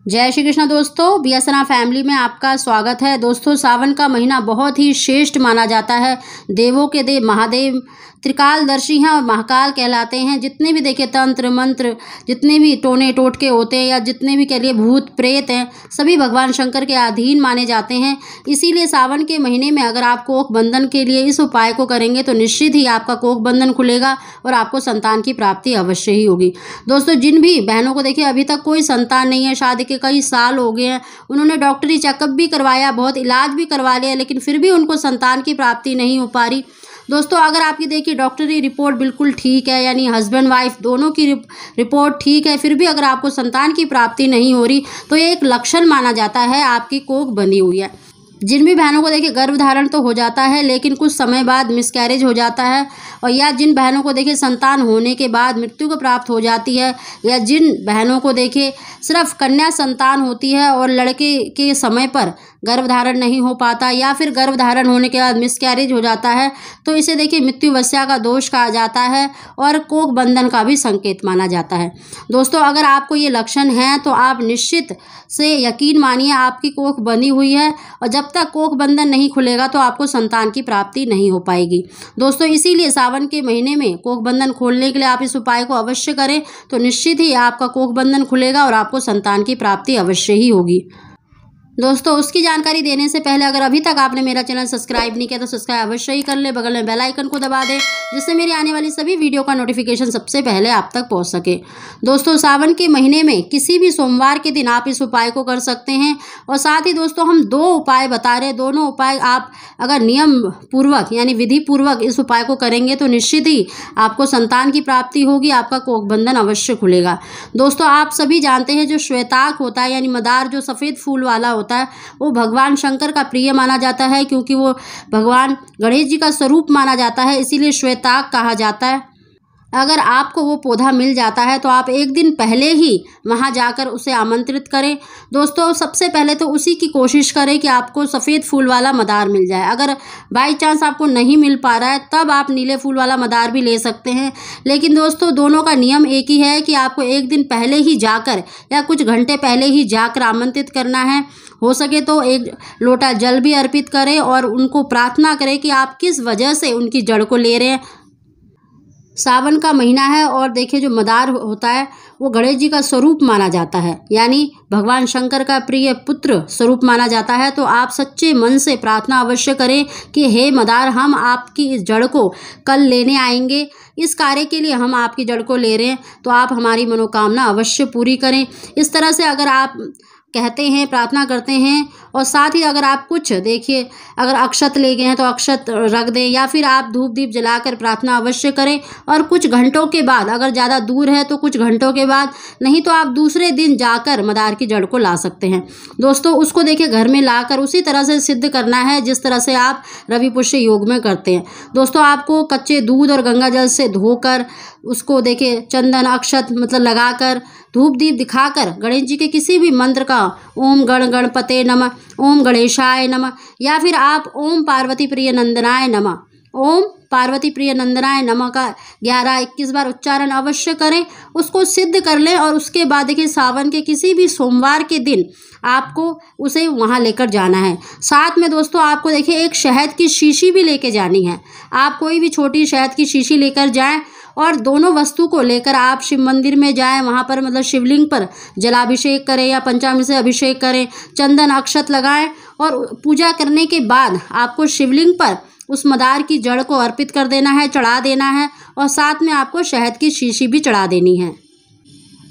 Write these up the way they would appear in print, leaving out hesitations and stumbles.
जय श्री कृष्ण दोस्तों, बीएसएनआर फैमिली में आपका स्वागत है। दोस्तों, सावन का महीना बहुत ही श्रेष्ठ माना जाता है। देवों के देव महादेव त्रिकालदर्शी हैं और महाकाल कहलाते हैं। जितने भी देखिए तंत्र मंत्र, जितने भी टोने टोटके होते हैं या जितने भी कह लिए भूत प्रेत हैं, सभी भगवान शंकर के अधीन माने जाते हैं। इसीलिए सावन के महीने में अगर आप कोख बंधन के लिए इस उपाय को करेंगे तो निश्चित ही आपका कोख बंधन खुलेगा और आपको संतान की प्राप्ति अवश्य ही होगी। दोस्तों, जिन भी बहनों को देखिए अभी तक कोई संतान नहीं है, शादी के कई साल हो गए हैं, उन्होंने डॉक्टरी चेकअप भी करवाया, बहुत इलाज भी करवा लिया, लेकिन फिर भी उनको संतान की प्राप्ति नहीं हो पा रही। दोस्तों, अगर आपकी देखिए डॉक्टरी रिपोर्ट बिल्कुल ठीक है, यानी हस्बैंड वाइफ दोनों की रिपोर्ट ठीक है, फिर भी अगर आपको संतान की प्राप्ति नहीं हो रही तो ये एक लक्षण माना जाता है आपकी कोख बंधी हुई है। जिन भी बहनों को देखिए गर्भधारण तो हो जाता है लेकिन कुछ समय बाद मिसकैरेज हो जाता है, और या जिन बहनों को देखिए संतान होने के बाद मृत्यु को प्राप्त हो जाती है, या जिन बहनों को देखिए सिर्फ कन्या संतान होती है और लड़के के समय पर गर्भधारण नहीं हो पाता, या फिर गर्भधारण होने के बाद मिसकैरेज हो जाता है, तो इसे देखिए मृत्युवस्या का दोष कहा जाता है और कोख बंधन का भी संकेत माना जाता है। दोस्तों, अगर आपको ये लक्षण है तो आप निश्चित से यकीन मानिए आपकी कोख बंधी हुई है, और जब तक कोख बंधन नहीं खुलेगा तो आपको संतान की प्राप्ति नहीं हो पाएगी। दोस्तों, इसीलिए सावन के महीने में कोख बंधन खोलने के लिए आप इस उपाय को अवश्य करें तो निश्चित ही आपका कोख बंधन खुलेगा और आपको संतान की प्राप्ति अवश्य ही होगी। दोस्तों, उसकी जानकारी देने से पहले अगर अभी तक आपने मेरा चैनल सब्सक्राइब नहीं किया तो सब्सक्राइब अवश्य ही कर ले, बगल में बेल आइकन को दबा दें जिससे मेरी आने वाली सभी वीडियो का नोटिफिकेशन सबसे पहले आप तक पहुंच सके। दोस्तों, सावन के महीने में किसी भी सोमवार के दिन आप इस उपाय को कर सकते हैं, और साथ ही दोस्तों हम दो उपाय बता रहे हैं। दोनों उपाय आप अगर नियम पूर्वक यानी विधि पूर्वक इस उपाय को करेंगे तो निश्चित ही आपको संतान की प्राप्ति होगी, आपका कोख बंधन अवश्य खुलेगा। दोस्तों, आप सभी जानते हैं जो श्वेताक होता है यानी मदार जो सफ़ेद फूल वाला होता है, वो भगवान शंकर का प्रिय माना जाता है, क्योंकि वो भगवान गणेश जी का स्वरूप माना जाता है, इसीलिए श्वेताक कहा जाता है। अगर आपको वो पौधा मिल जाता है तो आप एक दिन पहले ही वहाँ जाकर उसे आमंत्रित करें। दोस्तों, सबसे पहले तो उसी की कोशिश करें कि आपको सफ़ेद फूल वाला मदार मिल जाए। अगर बाई चांस आपको नहीं मिल पा रहा है तब आप नीले फूल वाला मदार भी ले सकते हैं, लेकिन दोस्तों दोनों का नियम एक ही है कि आपको एक दिन पहले ही जाकर या कुछ घंटे पहले ही जाकर आमंत्रित करना है। हो सके तो एक लोटा जल भी अर्पित करें और उनको प्रार्थना करें कि आप किस वजह से उनकी जड़ को ले रहे हैं। सावन का महीना है और देखिए जो मदार होता है वो गणेश जी का स्वरूप माना जाता है, यानी भगवान शंकर का प्रिय पुत्र स्वरूप माना जाता है। तो आप सच्चे मन से प्रार्थना अवश्य करें कि हे मदार, हम आपकी इस जड़ को कल लेने आएंगे, इस कार्य के लिए हम आपकी जड़ को ले रहे हैं, तो आप हमारी मनोकामना अवश्य पूरी करें। इस तरह से अगर आप कहते हैं, प्रार्थना करते हैं, और साथ ही अगर आप कुछ देखिए अगर अक्षत ले गए हैं तो अक्षत रख दें, या फिर आप धूप दीप जलाकर प्रार्थना अवश्य करें। और कुछ घंटों के बाद, अगर ज़्यादा दूर है तो कुछ घंटों के बाद, नहीं तो आप दूसरे दिन जाकर मदार की जड़ को ला सकते हैं। दोस्तों, उसको देखिए घर में लाकर उसी तरह से सिद्ध करना है जिस तरह से आप रवि पुष्य योग में करते हैं। दोस्तों, आपको कच्चे दूध और गंगा जल से धोकर उसको देखिए चंदन अक्षत मतलब लगाकर धूप दीप दिखाकर गणेश जी के किसी भी मंत्र का ओम गण गणपते नमः, ओम गणेशाय नमः, या फिर आप ओम पार्वती प्रिय नंदनाय नमः, ओम पार्वती प्रिय नंदनाय नमः का 11-21 बार उच्चारण अवश्य करें, उसको सिद्ध कर लें। और उसके बाद देखिए सावन के किसी भी सोमवार के दिन आपको उसे वहाँ लेकर जाना है। साथ में दोस्तों आपको देखिए एक शहद की शीशी भी लेके जानी है। आप कोई भी छोटी शहद की शीशी लेकर जाएं और दोनों वस्तु को लेकर आप शिव मंदिर में जाएं, वहाँ पर मतलब शिवलिंग पर जलाभिषेक करें या पंचामृत से अभिषेक करें, चंदन अक्षत लगाएं, और पूजा करने के बाद आपको शिवलिंग पर उस मदार की जड़ को अर्पित कर देना है, चढ़ा देना है, और साथ में आपको शहद की शीशी भी चढ़ा देनी है।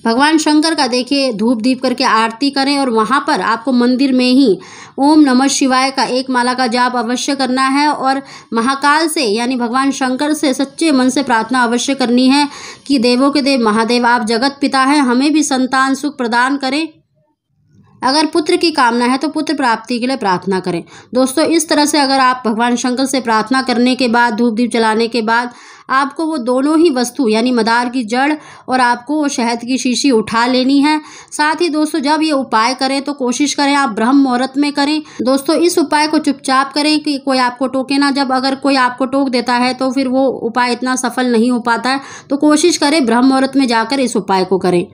भगवान शंकर का देखिए धूप दीप करके आरती करें, और वहाँ पर आपको मंदिर में ही ओम नमः शिवाय का एक माला का जाप अवश्य करना है, और महाकाल से यानी भगवान शंकर से सच्चे मन से प्रार्थना अवश्य करनी है कि देवों के देव महादेव आप जगत पिता हैं, हमें भी संतान सुख प्रदान करें। अगर पुत्र की कामना है तो पुत्र प्राप्ति के लिए प्रार्थना करें। दोस्तों, इस तरह से अगर आप भगवान शंकर से प्रार्थना करने के बाद धूप दीप जलाने के बाद आपको वो दोनों ही वस्तु यानी मदार की जड़ और आपको वो शहद की शीशी उठा लेनी है। साथ ही दोस्तों जब ये उपाय करें तो कोशिश करें आप ब्रह्म मुहूर्त में करें। दोस्तों, इस उपाय को चुपचाप करें कि कोई आपको टोके ना। जब अगर कोई आपको टोक देता है तो फिर वो उपाय इतना सफल नहीं हो पाता है, तो कोशिश करें ब्रह्म मुहूर्त में जाकर इस उपाय को करें।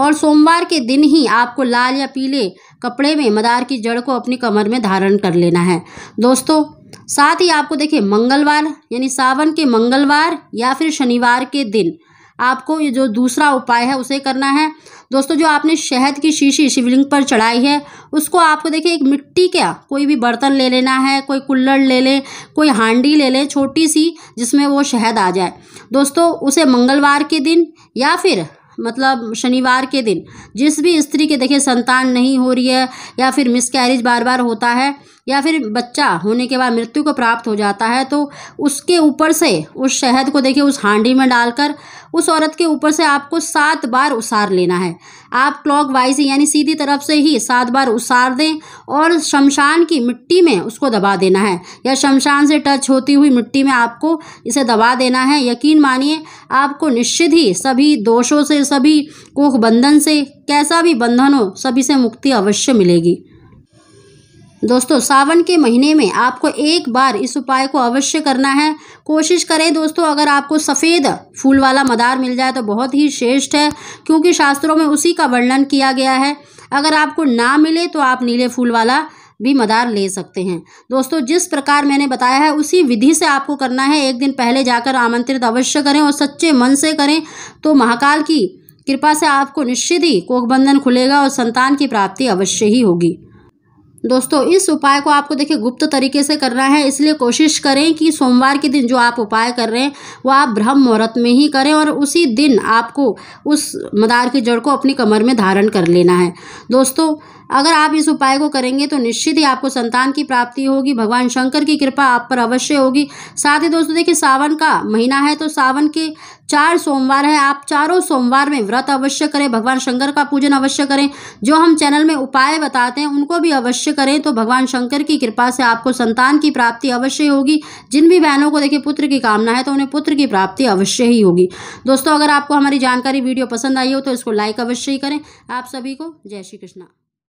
और सोमवार के दिन ही आपको लाल या पीले कपड़े में मदार की जड़ को अपनी कमर में धारण कर लेना है दोस्तों। साथ ही आपको देखिए मंगलवार यानी सावन के मंगलवार या फिर शनिवार के दिन आपको ये जो दूसरा उपाय है उसे करना है दोस्तों। जो आपने शहद की शीशी शिवलिंग पर चढ़ाई है उसको आपको देखिए एक मिट्टी का कोई भी बर्तन ले लेना है, कोई कुल्हड़ ले लें, कोई हांडी ले लें छोटी सी जिसमें वो शहद आ जाए दोस्तों। उसे मंगलवार के दिन या फिर मतलब शनिवार के दिन जिस भी स्त्री के देखिए संतान नहीं हो रही है या फिर मिसकैरेज बार बार होता है या फिर बच्चा होने के बाद मृत्यु को प्राप्त हो जाता है तो उसके ऊपर से उस शहद को देखिए उस हांडी में डालकर उस औरत के ऊपर से आपको 7 बार उसार लेना है। आप क्लॉकवाइज यानी सीधी तरफ से ही 7 बार उसार दें और शमशान की मिट्टी में उसको दबा देना है या शमशान से टच होती हुई मिट्टी में आपको इसे दबा देना है। यकीन मानिए आपको निश्चित ही सभी दोषों से, सभी कोख बंधन से, कैसा भी बंधन हो सभी से मुक्ति अवश्य मिलेगी दोस्तों। सावन के महीने में आपको एक बार इस उपाय को अवश्य करना है। कोशिश करें दोस्तों अगर आपको सफ़ेद फूल वाला मदार मिल जाए तो बहुत ही श्रेष्ठ है क्योंकि शास्त्रों में उसी का वर्णन किया गया है। अगर आपको ना मिले तो आप नीले फूल वाला भी मदार ले सकते हैं दोस्तों। जिस प्रकार मैंने बताया है उसी विधि से आपको करना है। एक दिन पहले जाकर आमंत्रित अवश्य करें और सच्चे मन से करें तो महाकाल की कृपा से आपको निश्चित ही कोखबंधन खुलेगा और संतान की प्राप्ति अवश्य ही होगी दोस्तों। इस उपाय को आपको देखिए गुप्त तरीके से करना है, इसलिए कोशिश करें कि सोमवार के दिन जो आप उपाय कर रहे हैं वो आप ब्रह्म मुहूर्त में ही करें और उसी दिन आपको उस मदार की जड़ को अपनी कमर में धारण कर लेना है दोस्तों। अगर आप इस उपाय को करेंगे तो निश्चित ही आपको संतान की प्राप्ति होगी, भगवान शंकर की कृपा आप पर अवश्य होगी। साथ ही दोस्तों देखिए सावन का महीना है तो सावन के 4 सोमवार है, आप चारों सोमवार में व्रत अवश्य करें, भगवान शंकर का पूजन अवश्य करें। जो हम चैनल में उपाय बताते हैं उनको भी अवश्य करें तो भगवान शंकर की कृपा से आपको संतान की प्राप्ति अवश्य होगी। जिन भी बहनों को देखिए पुत्र की कामना है तो उन्हें पुत्र की प्राप्ति अवश्य ही होगी दोस्तों। अगर आपको हमारी जानकारी वीडियो पसंद आई हो तो इसको लाइक अवश्य ही करें। आप सभी को जय श्री कृष्णा।